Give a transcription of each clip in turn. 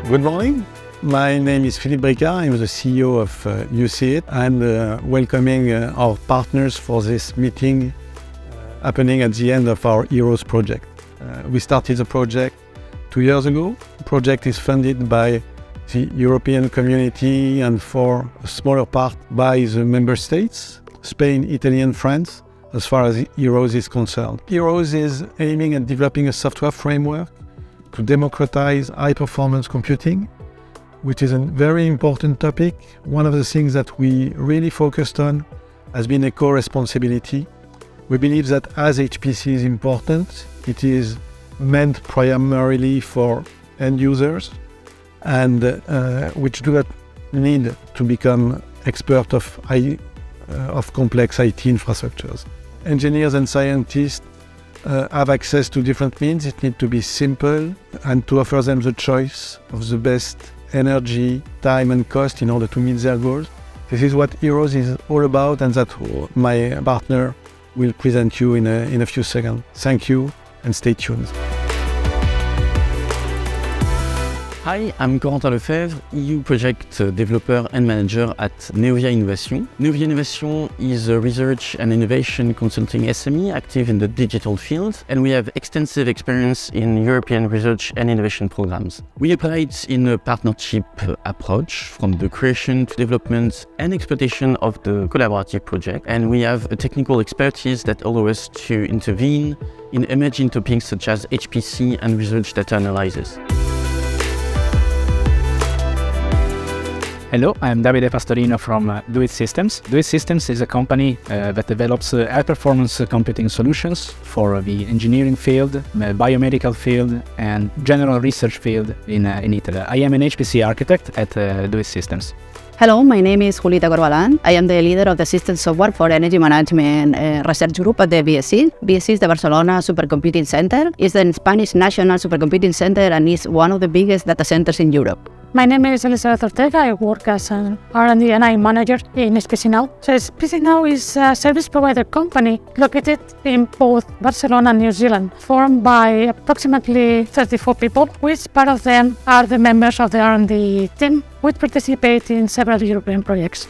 Good morning. My name is Philippe Bricard. I'm the CEO of UCIT and welcoming our partners for this meeting happening at the end of our HEROES project. We started the project 2 years ago. The project is funded by the European Community and for a smaller part by the member states, Spain, Italy and France, as far as HEROES is concerned. HEROES is aiming at developing a software framework to democratize high-performance computing, which is a very important topic. One of the things that we really focused on has been eco-responsibility. We believe that as HPC is important, it is meant primarily for end users and which do not need to become expert of complex IT infrastructures. Engineers and scientists have access to different means. It needs to be simple and to offer them the choice of the best energy, time and cost in order to meet their goals. This is what HEROES is all about, and that my partner will present you in a few seconds. Thank you and stay tuned. Hi, I'm Corentin Lefebvre, EU project developer and manager at Neovia Innovation. Neovia Innovation is a research and innovation consulting SME active in the digital field, and we have extensive experience in European research and innovation programs. We operate in a partnership approach from the creation to development and exploitation of the collaborative project, and we have a technical expertise that allows us to intervene in emerging topics such as HPC and research data analysis. Hello, I'm Davide Pastorino from Do-It Systems. Do-It Systems is a company that develops high-performance computing solutions for the engineering field, biomedical field, and general research field in Italy. I am an HPC architect at Do-It Systems. Hello, my name is Julita Corbalan. I am the leader of the system software for energy management research group at the BSC. BSC is the Barcelona Supercomputing Center. It's the Spanish National Supercomputing Center and is one of the biggest data centers in Europe. My name is Elizabeth Ortega. I work as an R&D and I manager in SPCNow. So SPCNow is a service provider company located in both Barcelona and New Zealand, formed by approximately 34 people, which part of them are the members of the R&D team, which participate in several European projects.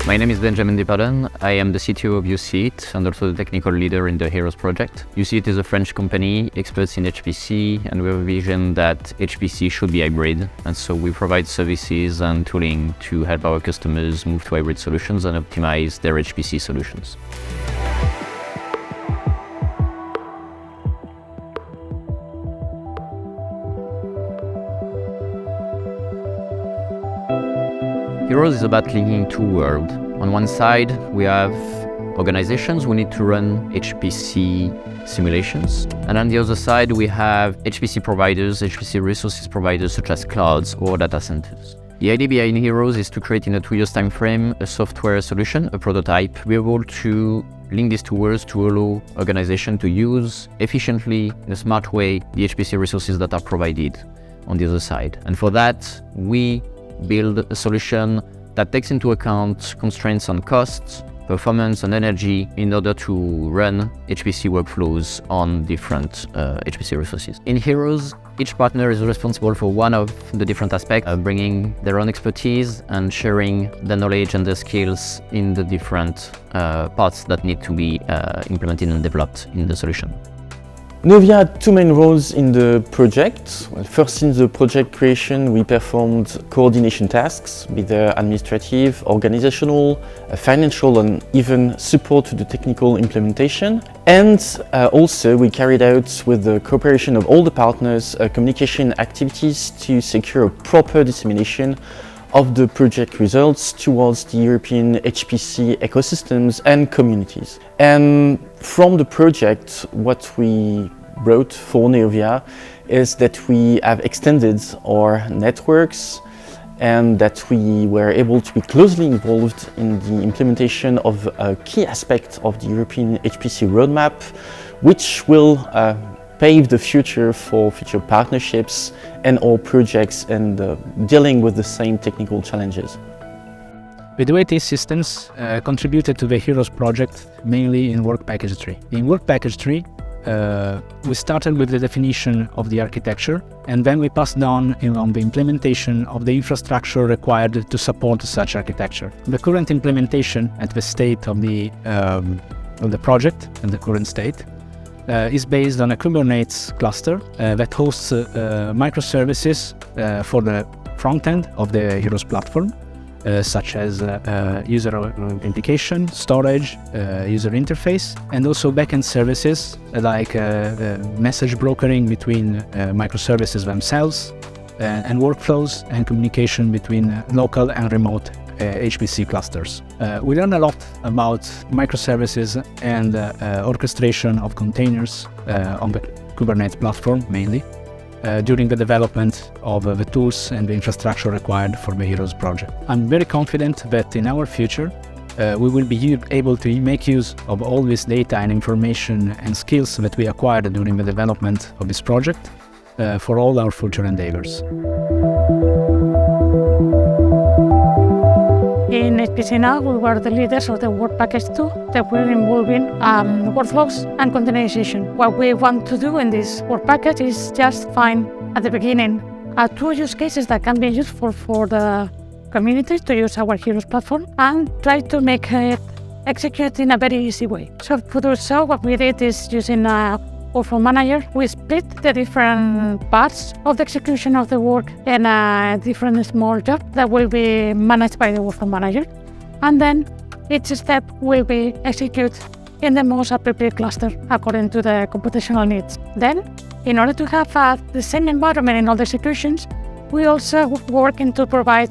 My name is Benjamin Despadon. I am the CTO of UCIT and also the technical leader in the HEROES project. UCIT is a French company, experts in HPC, and we have a vision that HPC should be hybrid. And so we provide services and tooling to help our customers move to hybrid solutions and optimize their HPC solutions. HEROES is about linking two worlds. On one side, we have organizations who need to run HPC simulations. And on the other side, we have HPC providers, HPC resources providers such as clouds or data centers. The idea behind HEROES is to create in a 2 years time frame a software solution, a prototype. We're able to link these two worlds to allow organizations to use efficiently, in a smart way, the HPC resources that are provided on the other side. And for that, we build a solution that takes into account constraints on costs, performance and energy in order to run HPC workflows on different HPC resources. In HEROES, each partner is responsible for one of the different aspects, bringing their own expertise and sharing the knowledge and the skills in the different parts that need to be implemented and developed in the solution. Neovia had two main roles in the project. Well, first, in the project creation, we performed coordination tasks, be they administrative, organizational, financial, and even support to the technical implementation. And also, we carried out, with the cooperation of all the partners, communication activities to secure a proper dissemination of the project results towards the European HPC ecosystems and communities. And from the project, what we wrote for Neovia is that we have extended our networks and that we were able to be closely involved in the implementation of a key aspect of the European HPC roadmap, which will pave the future for future partnerships and all projects and dealing with the same technical challenges. The DOT systems contributed to the Heroes project mainly in work package 3. In work package 3, we started with the definition of the architecture, and then we passed on the implementation of the infrastructure required to support such architecture. The current implementation at the state of the project, and the current state, is based on a Kubernetes cluster that hosts microservices for the front end of the Heroes platform, such as user authentication, storage, user interface, and also backend services like message brokering between microservices themselves, and workflows and communication between local and remote HPC clusters. We learned a lot about microservices and orchestration of containers on the Kubernetes platform mainly, during the development of the tools and the infrastructure required for the Heroes project. I'm very confident that in our future we will be able to make use of all this data and information and skills that we acquired during the development of this project for all our future endeavors. In HPC now, we were the leaders of the work package 2 that were involving workflows and containerization. What we want to do in this work package is just find at the beginning 2 use cases that can be useful for the community to use our Heroes platform and try to make it execute in a very easy way. So to do so, what we did is using a workflow manager, we split the different parts of the execution of the work in a different small job that will be managed by the workflow manager. And then each step will be executed in the most appropriate cluster according to the computational needs. Then, in order to have the same environment in all the executions, we also working to provide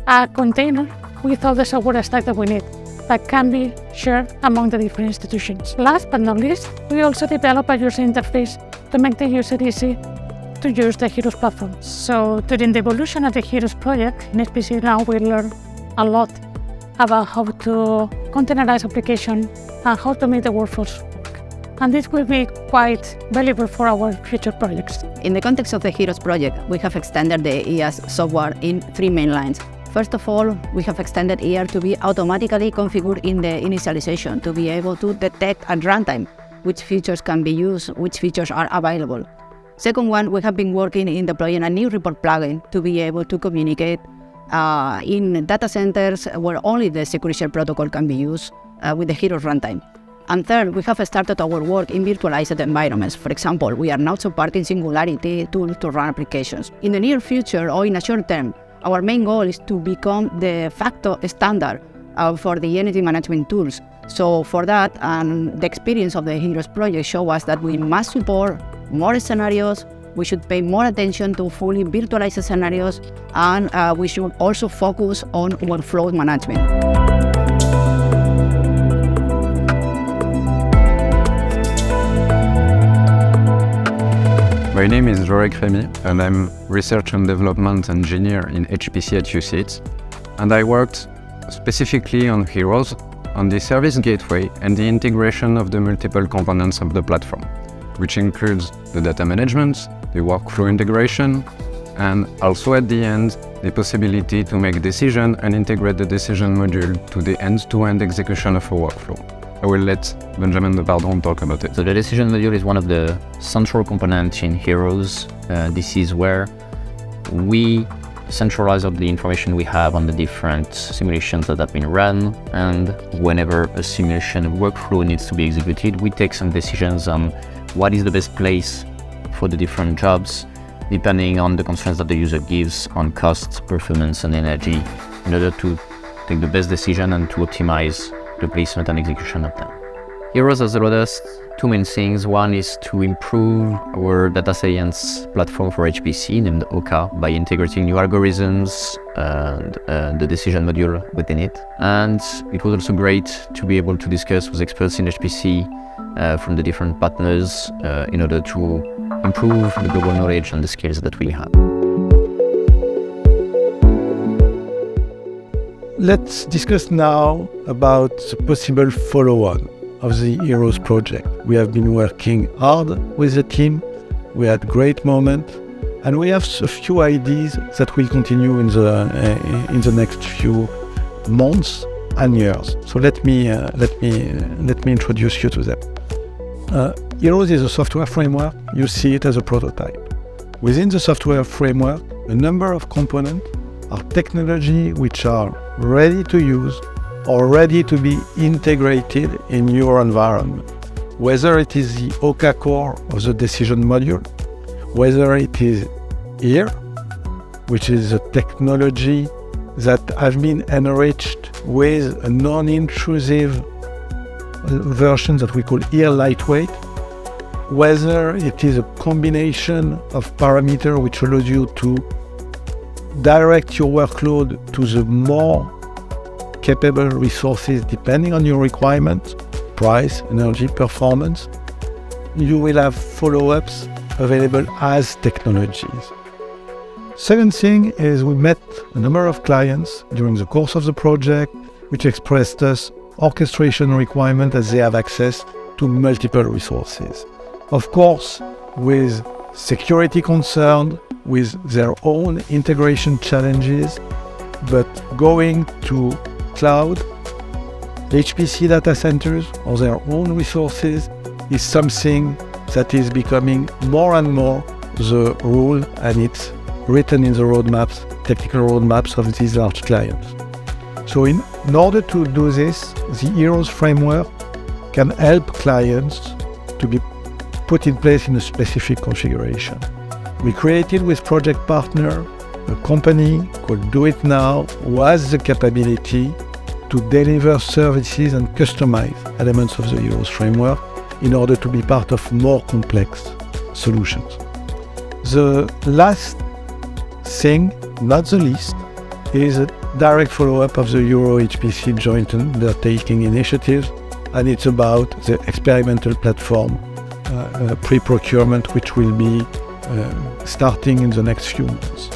a container with all the software stack that we need that can be shared among the different institutions. Last but not least, we also develop a user interface to make the user easy to use the Heroes platform. So during the evolution of the Heroes project, in HPC now we learn a lot about how to containerize application and how to make the workflows work. And this will be quite valuable for our future projects. In the context of the Heroes project, we have extended the EAS software in 3 main lines. First of all, we have extended ER to be automatically configured in the initialization to be able to detect at runtime which features can be used, which features are available. Second one, we have been working in deploying a new report plugin to be able to communicate in data centers where only the security share protocol can be used with the Heroes runtime. And third, we have started our work in virtualized environments. For example, we are now supporting Singularity tools to run applications. In the near future or in a short term, our main goal is to become de facto standard for the energy management tools. So for that, the experience of the Heroes project show us that we must support more scenarios, we should pay more attention to fully virtualized scenarios, and we should also focus on workflow management. My name is Jorek Remy, and I'm Research and Development Engineer in HPC at UCIT. And I worked specifically on Heroes, on the service gateway and the integration of the multiple components of the platform, which includes the data management, the workflow integration, and also at the end, the possibility to make decision and integrate the decision module to the end-to-end execution of a workflow. I will let Benjamin Depardon talk about it. So the decision module is one of the central components in Heroes. This is where we centralize all the information we have on the different simulations that have been run, and whenever a simulation workflow needs to be executed, we take some decisions on what is the best place for the different jobs, depending on the constraints that the user gives on cost, performance, and energy, in order to take the best decision and to optimize the placement and execution of them. Heroes has allowed us 2 main things. One is to improve our data science platform for HPC named Oka by integrating new algorithms and the decision module within it. And it was also great to be able to discuss with experts in HPC from the different partners in order to improve the global knowledge and the skills that we have. Let's discuss now about the possible follow-on of the Heroes project. We have been working hard with the team, we had great moments, and we have a few ideas that will continue in the next few months and years. So let me introduce you to them. Heroes is a software framework. You see it as a prototype. Within the software framework, a number of components are technology which are ready to use or ready to be integrated in your environment. Whether it is the OCA core of the decision module, whether it is here, which is a technology that has been enriched with a non-intrusive version that we call here lightweight, whether it is a combination of parameters which allows you to direct your workload to the more capable resources depending on your requirements, price, energy, performance. You will have follow-ups available as technologies. Second thing is we met a number of clients during the course of the project which expressed us orchestration requirement as they have access to multiple resources. Of course, with security concern, with their own integration challenges, but going to cloud, HPC data centers or their own resources is something that is becoming more and more the rule, and it's written in the roadmaps, technical roadmaps of these large clients. So in order to do this, the Heroes framework can help clients to be put in place in a specific configuration. We created with project partner a company called Do It Now, who has the capability to deliver services and customize elements of the Heroes framework in order to be part of more complex solutions. The last thing, not the least, is a direct follow-up of the Euro HPC joint undertaking initiative, and it's about the experimental platform pre-procurement, which will be starting in the next few months.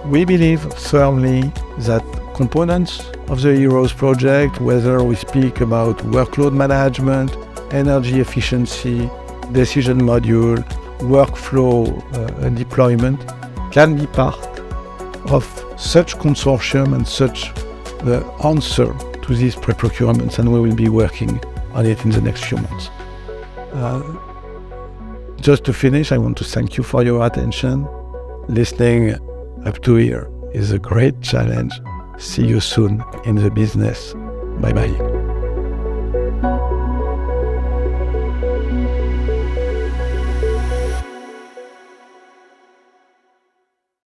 We believe firmly that components of the Heroes project, whether we speak about workload management, energy efficiency, decision module, workflow deployment, can be part of such consortium and such answer to these pre-procurements, and we will be working on it in the next few months. Just to finish, I want to thank you for your attention. Listening up to here is a great challenge. See you soon in the business. Bye-bye.